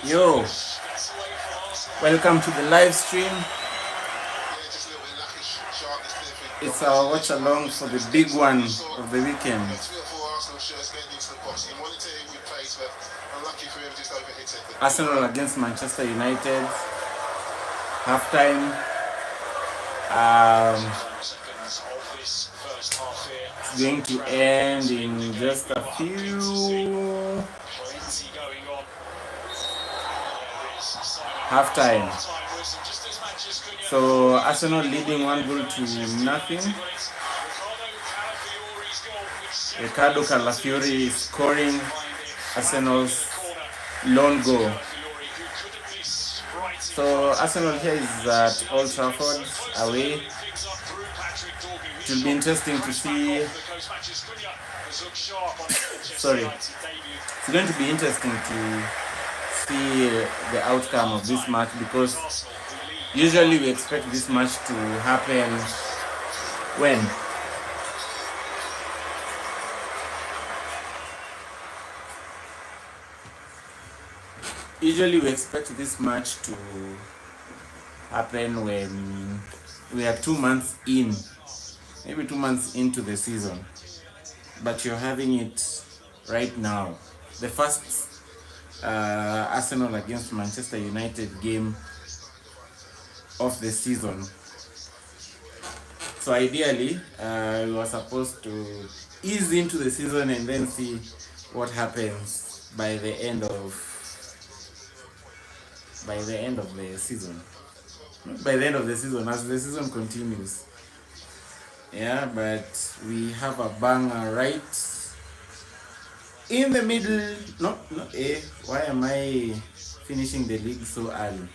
Yo, welcome to the live stream. It's our watch along for the big one of the weekend. Arsenal against Manchester United. Halftime. It's going to end in just a few. Halftime. So Arsenal leading 1-0. Ricardo Calafiori is scoring Arsenal's lone goal. So Arsenal here is at Old Trafford away. It will be interesting to see. Sorry, it's going to be interesting to see the outcome of this match, because usually we expect this match to happen when? Usually we expect this match to happen when we are 2 months in, maybe 2 months into the season, but you're having it right now. The first Arsenal against Manchester United game of the season. So ideally, we were supposed to ease into the season and then see what happens by the end of the season. By the end of the season, as the season continues. Yeah, but we have a banger right in the middle. Why am I finishing the league so early?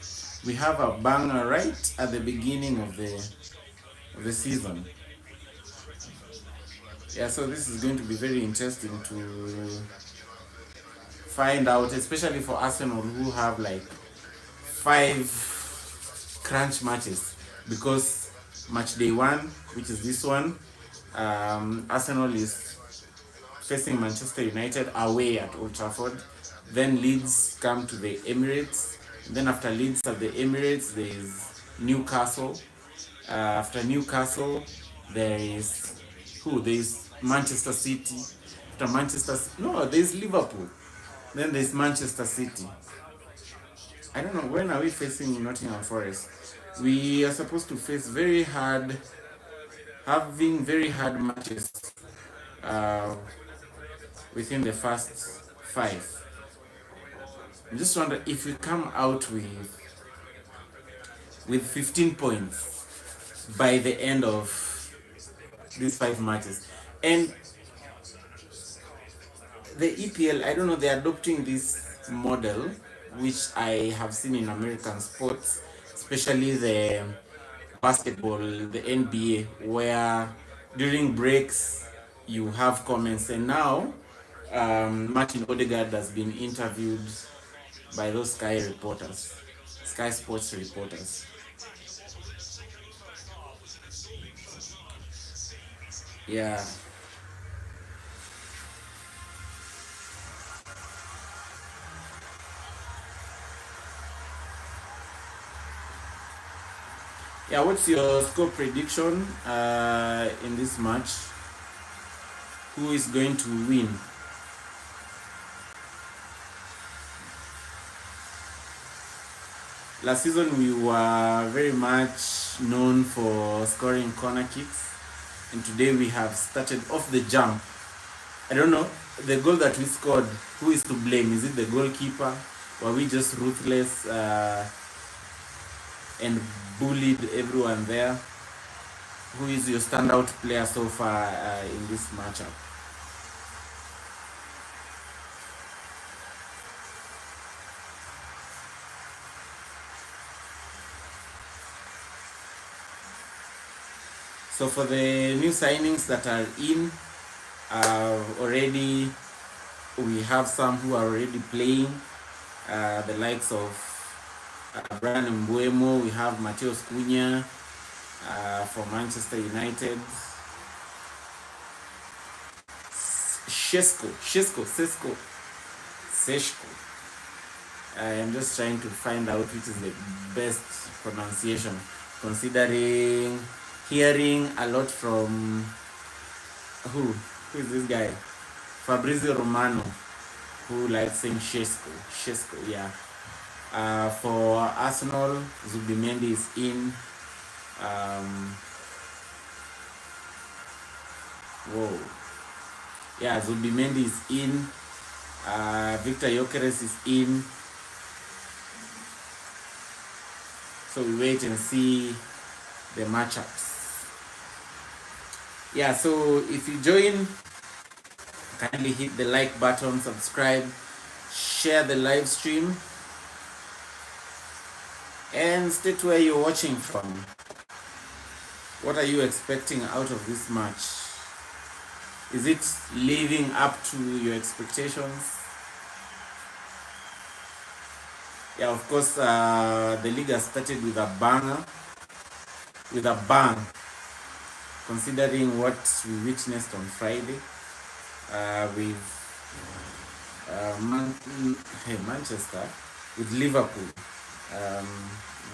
We have a banger right at the beginning of the season. Yeah, so this is going to be very interesting to find out, especially for Arsenal, who have like 5 crunch matches, because match day 1, which is this one, Arsenal is facing Manchester United away at Old Trafford. Then Leeds come to the Emirates. Then after Leeds at the Emirates, there is Newcastle. After Newcastle, there is There is Manchester City. After there is Liverpool. Then there is Manchester City. I don't know, when are we facing Nottingham Forest? We are supposed to face having very hard matches within the first 5. I just wonder if we come out with 15 points by the end of these 5 matches. And the EPL, I don't know, they're adopting this model, which I have seen in American sports, especially the basketball, the NBA, where during breaks you have comments. And now Martin Odegaard has been interviewed by those Sky Sports reporters. Yeah. Yeah, what's your score prediction in this match? Who is going to win? Last season we were very much known for scoring corner kicks, and today we have started off the jump. I don't know, the goal that we scored, who is to blame? Is it the goalkeeper? Were we just ruthless and bullied everyone there? Who is your standout player so far in this matchup? So for the new signings that are in, already we have some who are already playing, the likes of Brian Mbuemo. We have Mateus Cunha for Manchester United. Seshko I am just trying to find out which is the best pronunciation, considering hearing a lot from who is this guy? Fabrizio Romano, who likes saying Shesko, yeah. For Arsenal, Zubimendi is in. Whoa. Yeah, Zubimendi is in. Victor Gyökeres is in. So we wait and see the matchups. Yeah, so if you join, kindly hit the like button, subscribe, share the live stream, and state where you're watching from. What are you expecting out of this match? Is it living up to your expectations? Yeah, of course, the league has started with a bang, considering what we witnessed on Friday with Manchester, with Liverpool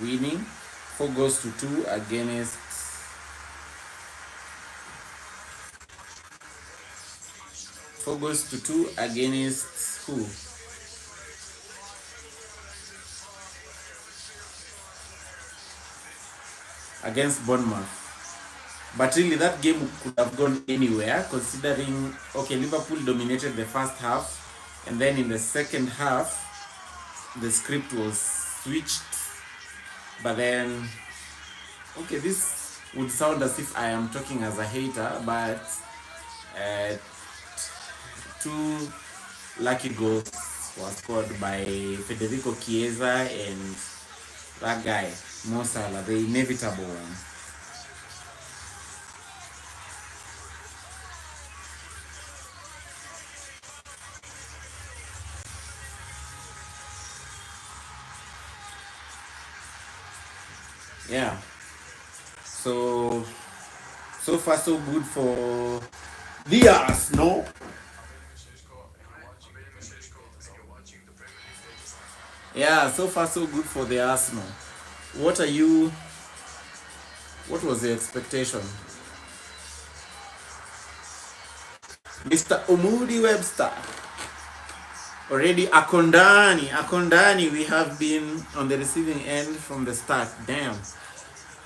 winning 4-2 against who? Against Bournemouth. But really, that game could have gone anywhere, considering, okay, Liverpool dominated the first half, and then in the second half, the script was switched. But then, okay, this would sound as if I am talking as a hater, but two lucky goals were scored by Federico Chiesa and that guy, Mo Salah, the inevitable one. Yeah. So far so good for the Arsenal. Yeah, so far so good for the Arsenal. What was the expectation? Mr. Omudi Webster. Already Akondani, we have been on the receiving end from the start. Damn.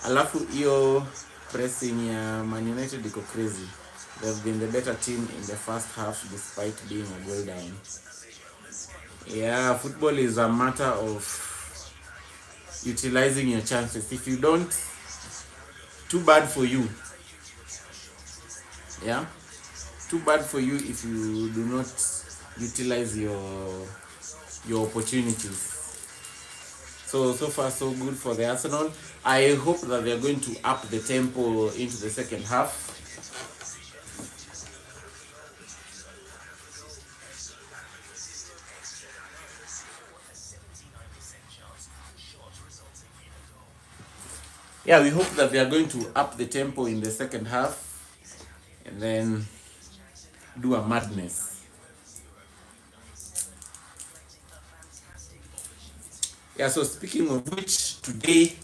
Alafu iyo pressing ya Man United iko crazy. They've been the better team in the first half despite being a goal down. Yeah, football is a matter of utilizing your chances. If you don't, too bad for you. Yeah, too bad for you if you do not utilize your opportunities. So far so good for the Arsenal. I hope that they're going to up the tempo into the second half. Yeah, we hope that they are going to up the tempo in the second half and then do a madness. Yeah, so speaking of which, today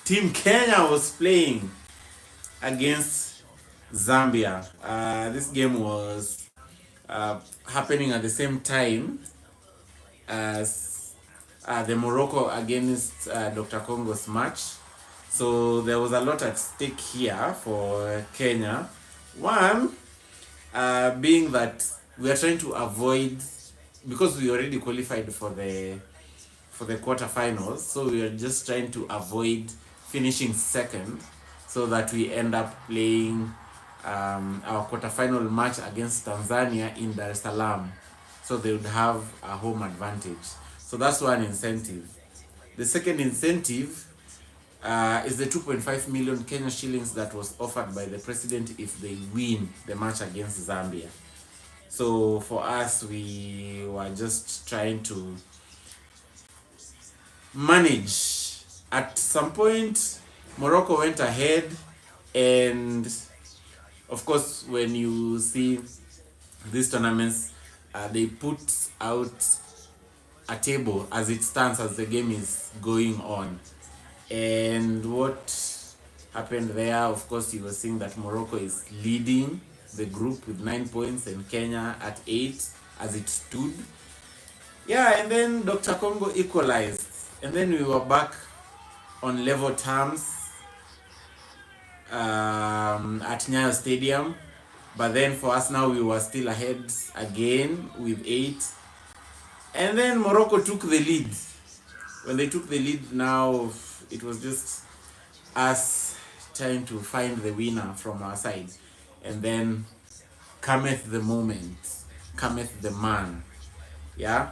Team Kenya was playing against Zambia. This game was happening at the same time as the Morocco against Dr. Congo's match. So there was a lot at stake here for Kenya. One, being that we are trying to avoid, because we already qualified for the quarterfinals, so we are just trying to avoid finishing second, so that we end up playing our quarterfinal match against Tanzania in Dar es Salaam, so they would have a home advantage. So that's one incentive. The second incentive is the 2.5 million Kenya shillings that was offered by the president if they win the match against Zambia. So for us, we were just trying to manage. At some point, Morocco went ahead, and of course, when you see these tournaments, they put out a table as it stands as the game is going on. And what happened there, of course, you were seeing that Morocco is leading the group with 9 points and Kenya at 8 as it stood. Yeah, and then Dr. Congo equalized. And then we were back on level terms at Nyayo Stadium. But then for us now, we were still ahead again with 8. And then Morocco took the lead. When they took the lead, now it was just us trying to find the winner from our side. And then cometh the moment, cometh the man. Yeah.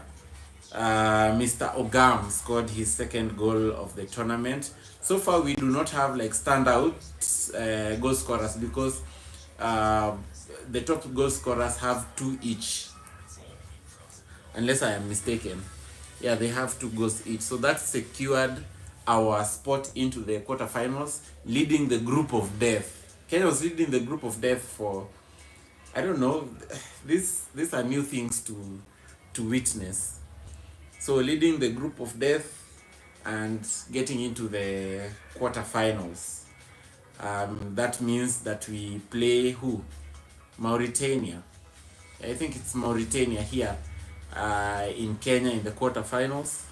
Mr. Ogam scored his second goal of the tournament. So far, we do not have like standout goal scorers because the top goal scorers have 2 each. Unless I am mistaken. Yeah, they have 2 goals each. So that secured our spot into the quarterfinals, leading the group of death. Kenya was leading the group of death for, I don't know, these are new things to witness. So leading the group of death and getting into the quarterfinals. That means that we play who? Mauritania. I think it's Mauritania here in Kenya in the quarterfinals.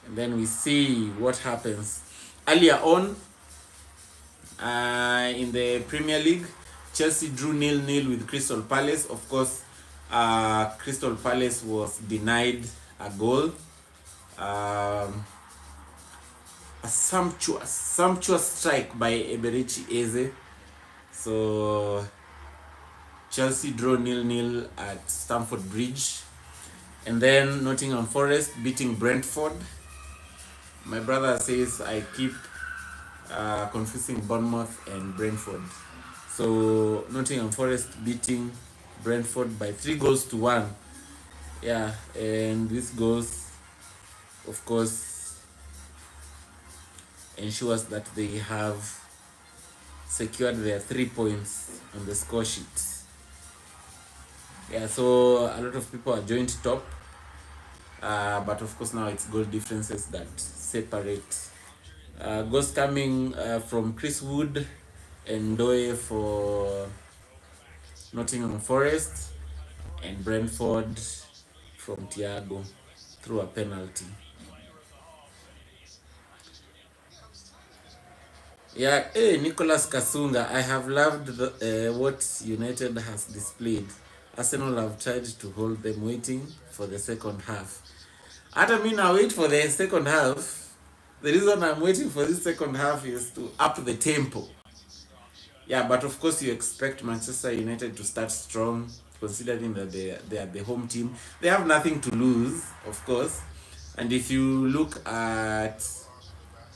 And then we see what happens. Earlier on in the Premier League, Chelsea drew 0-0 with Crystal Palace. Of course, Crystal Palace was denied a goal. A sumptuous strike by Eberechi Eze. So Chelsea draw 0-0 at Stamford Bridge. And then Nottingham Forest beating Brentford. My brother says I keep confusing Bournemouth and Brentford. So Nottingham Forest beating Brentford by 3-1. Yeah, and this goes, of course, ensures that they have secured their 3 points on the score sheet. Yeah, so a lot of people are joint top, but of course now it's goal differences that separate. Goals coming from Chris Wood and Doe for Nottingham Forest, and Brentford from Thiago through a penalty. Yeah, hey, Nicholas Kasunga, I have loved what United has displayed. Arsenal have tried to hold them waiting for the second half. After me now wait for the second half. The reason I'm waiting for this second half is to up the tempo. Yeah, but of course you expect Manchester United to start strong, considering that they are the home team. They have nothing to lose, of course. And if you look at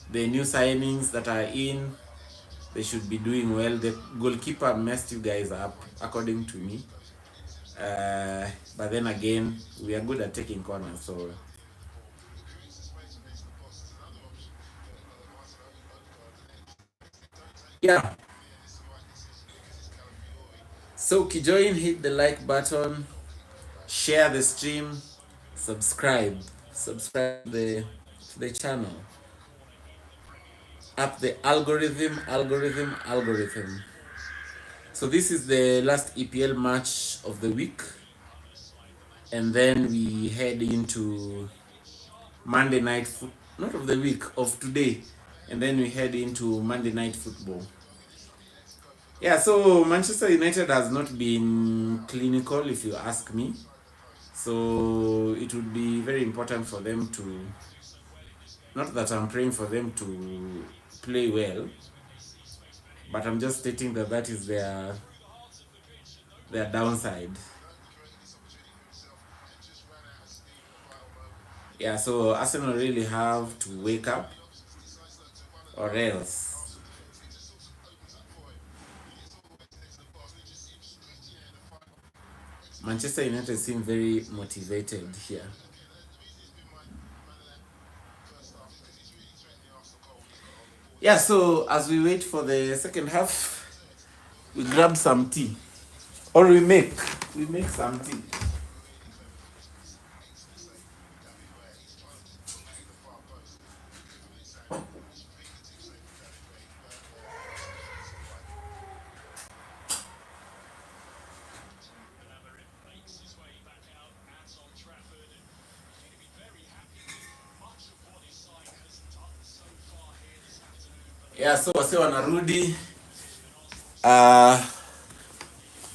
the new signings that are in, they should be doing well. The goalkeeper messed you guys up, according to me. But then again, we are good at taking corners, so yeah. So Kijoin, hit the like button, share the stream, subscribe to the channel. Up the algorithm. So this is the last EPL match of the week, and then we head into Monday night not of the week, of today, and then we head into Monday night football. Yeah, so Manchester United has not been clinical, if you ask me. So it would be very important for them to, not that I'm praying for them to play well, but I'm just stating that that is their downside. Yeah, so Arsenal really have to wake up, or else. Manchester United seem very motivated here. Yeah, so as we wait for the second half, we grab some tea, or we make some tea. Yeah, so wase wanarudi.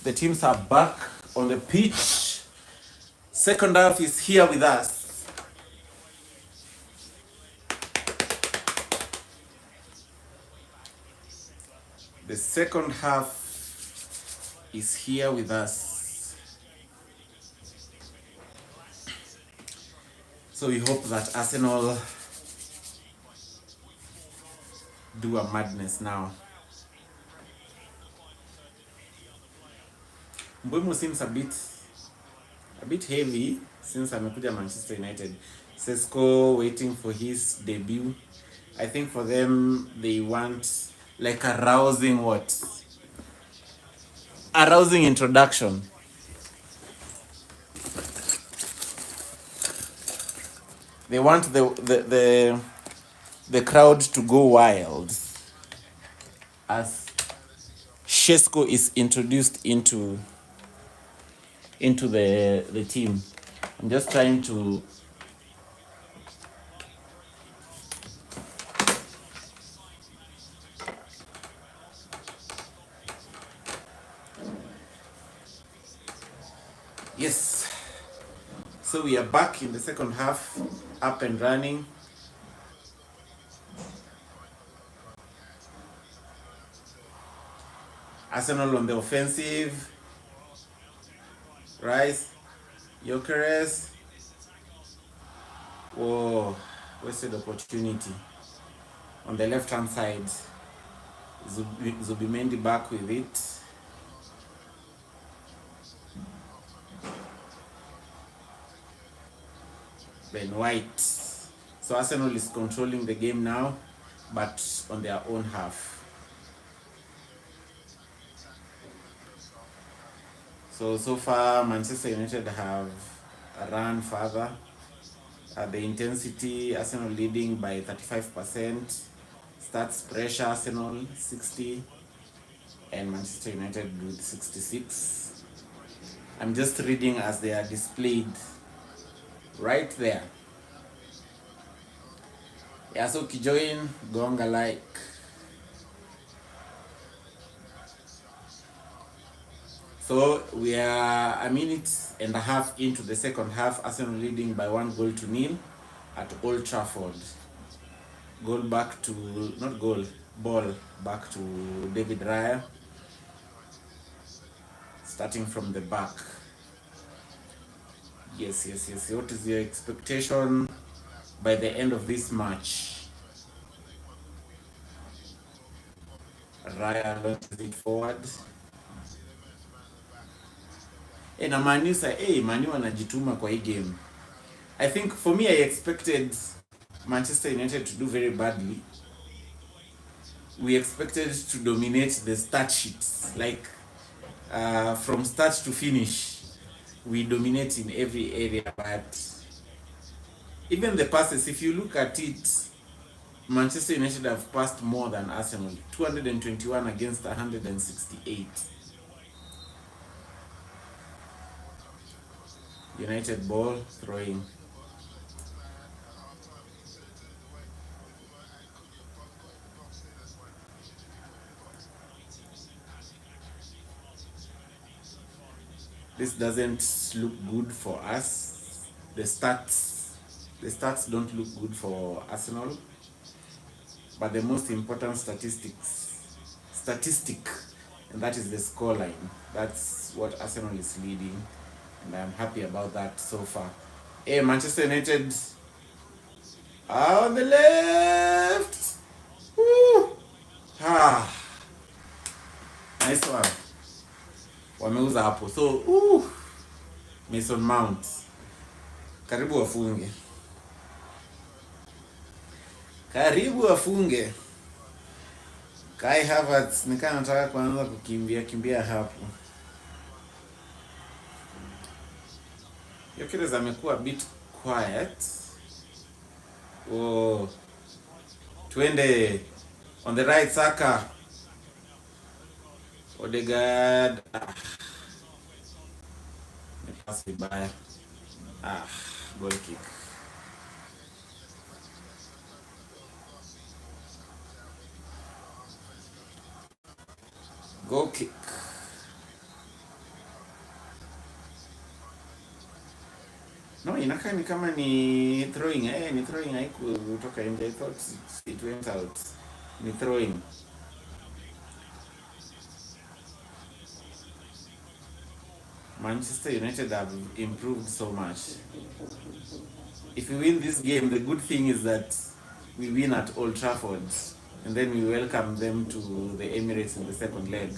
The teams are back on the pitch. Second half is here with us. The second half is here with us. So we hope that Arsenal do a madness now. Mbeumo seems a bit heavy since amekuja Manchester United. Sesko waiting for his debut. I think for them they want like a rousing introduction. They want the crowd to go wild as Sesko is introduced into the team. I'm just trying to yes. So we are back in the second half, up and running. Arsenal on the offensive. Rice, Gyökeres. Whoa, wasted opportunity. On the left hand side, Zubimendi back with it. Ben White. So Arsenal is controlling the game now, but on their own half. So far, Manchester United have run further. The intensity, Arsenal leading by 35%. Stats pressure, Arsenal 60, and Manchester United with 66. I'm just reading as they are displayed right there. Yeah, so Kijoin, gonga like. So we are a minute and a half into the second half. Arsenal leading by 1-0 at Old Trafford. Ball back to David Raya. Starting from the back. Yes. What is your expectation by the end of this match? Raya launches it forward. Na Manu wanajituma kwa hii game. I think for me, I expected Manchester United to do very badly. We expected to dominate the stat sheets, like from start to finish. We dominate in every area, but even the passes, if you look at it, Manchester United have passed more than Arsenal, 221 against 168. United ball throwing. This doesn't look good for us. The stats don't look good for Arsenal. But the most important statistic, and that is the scoreline. That's what Arsenal is leading, and I'm happy about that so far. Manchester United on the left. Woo! Nice one. Wameuza hapo. So, Mason Mount. Karibu wafunge. Kai Havertz nikaa nataka kuanza kukimbia hapo. Gyökeres amekuwa a bit quiet. Twende on the right, Saka. Odegaard. Pass vibaya. Goal kick. Goal kick. No, inakaa ni kama ni throwing. Ni throwing, haikutoka nje. I thought it went out. Ni throwing. Manchester United have improved so much. If we win this game, the good thing is that we win at Old Trafford, and then we welcome them to the Emirates in the second leg.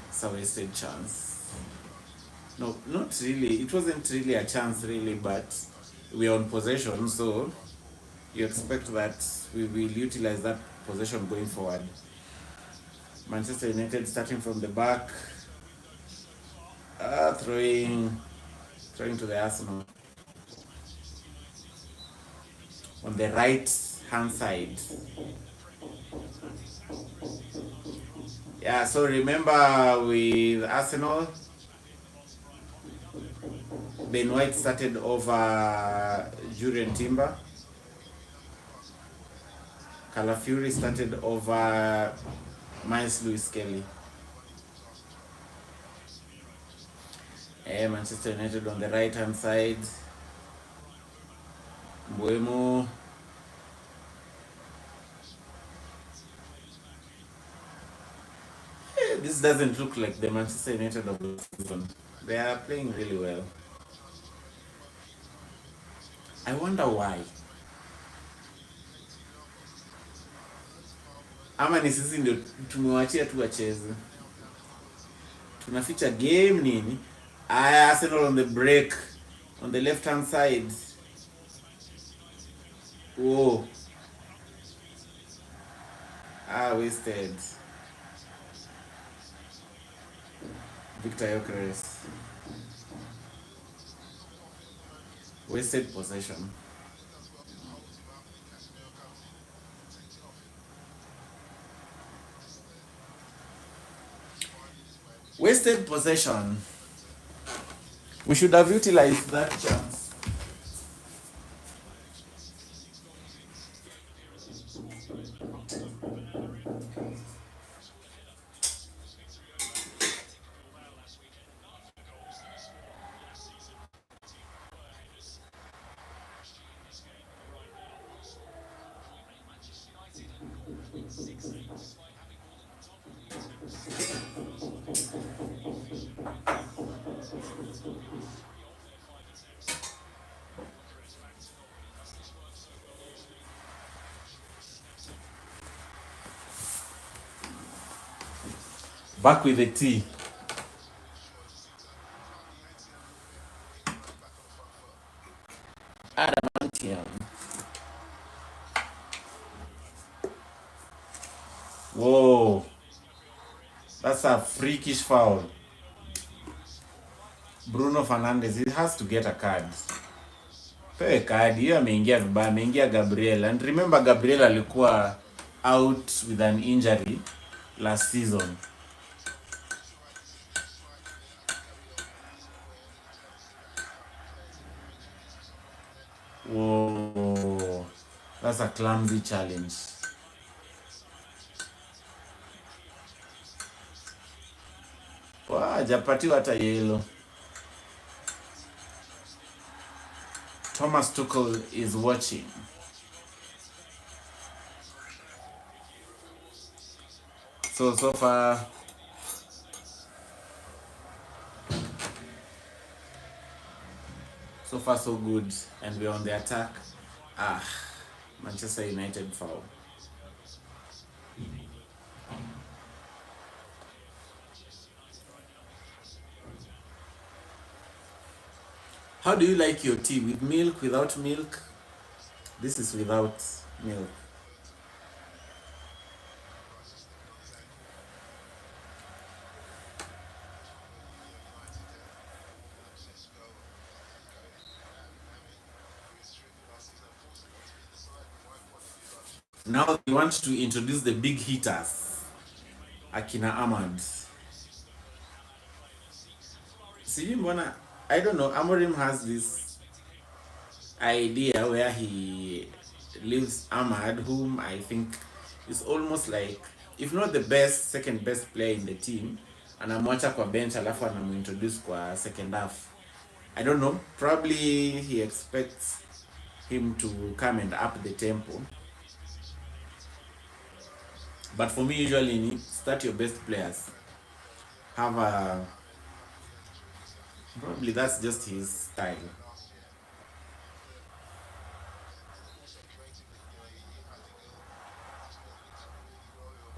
It's a wasted chance. No, not really. It wasn't really a chance, really, but we are on possession, so you expect that we will utilize that possession going forward. Manchester United starting from the back, throwing to the Arsenal. On the right hand side. Yeah, so remember with Arsenal, Ben White started over Jurien Timber. Calafiori started over Miles Lewis Kelly. Manchester United on the right hand side. Mbuemo. This doesn't look like the Manchester United of the season. They are playing really well. I wonder why. Ama ni sisi ndio tumewachia tu wacheze. Tunaficha game nini? Arsenal on the break on the left hand side. Whoa. Wasted. Victor Gyökeres. Wasted possession. Wasted possession. We should have utilized that chance. Back with the T. Adamantium. Whoa. That's a freakish foul. Bruno Fernandes, he has to get a card. Pewe card, hiyo ameingia vibaya, ameingia Gabriel. And remember Gabriel alikuwa out with an injury last season. Whoa. That's a clumsy challenge. Hajapatiwa hata yellow. Thomas Tuchel is watching. So far so good, and we're on the attack. Manchester United foul. How do you like your tea? With milk, without milk? This is without milk. Now we want to introduce the big hitters. Akina Ahmad. Sijui mbona, I don't know, Amorim has this idea where he leaves Ahmad, whom I think is almost like, if not the best, second best player in the team, anamwacha kwa bench alafu anamuintroduce kwa second half. I don't know, probably he expects him to come and up the tempo. But for me, usually, start your best players. Have a, probably that's just his style.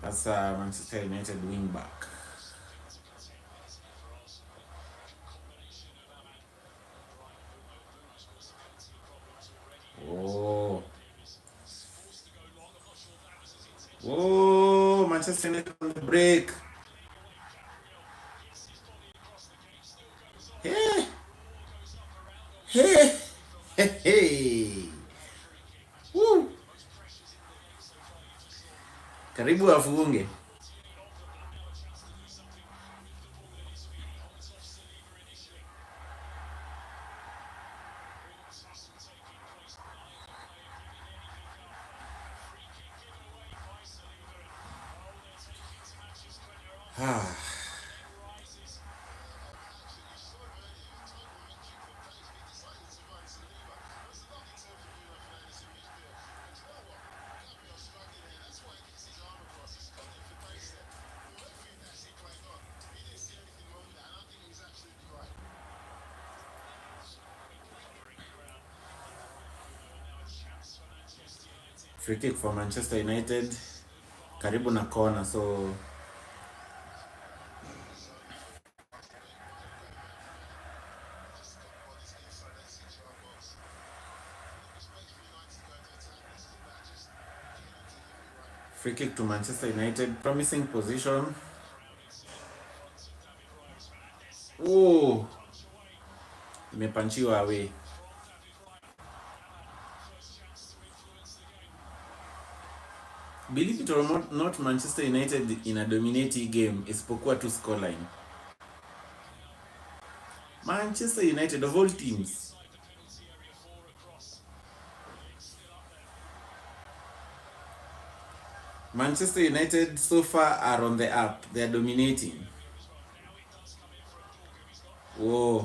That's a Manchester United wing back. Oh. Oh, Manchester United on the break. Hey. Hey. Hey. Hey. Woo. Karibu afunge. Free kick for Manchester United. Karibu na corner, so free kick to Manchester United. Promising position. Oh, imepanchiwa away. Believe it or not, Manchester United in a dominating game isipokuwa tu scoreline. Manchester United of all teams. Manchester United so far are on the up. They are dominating. Whoa,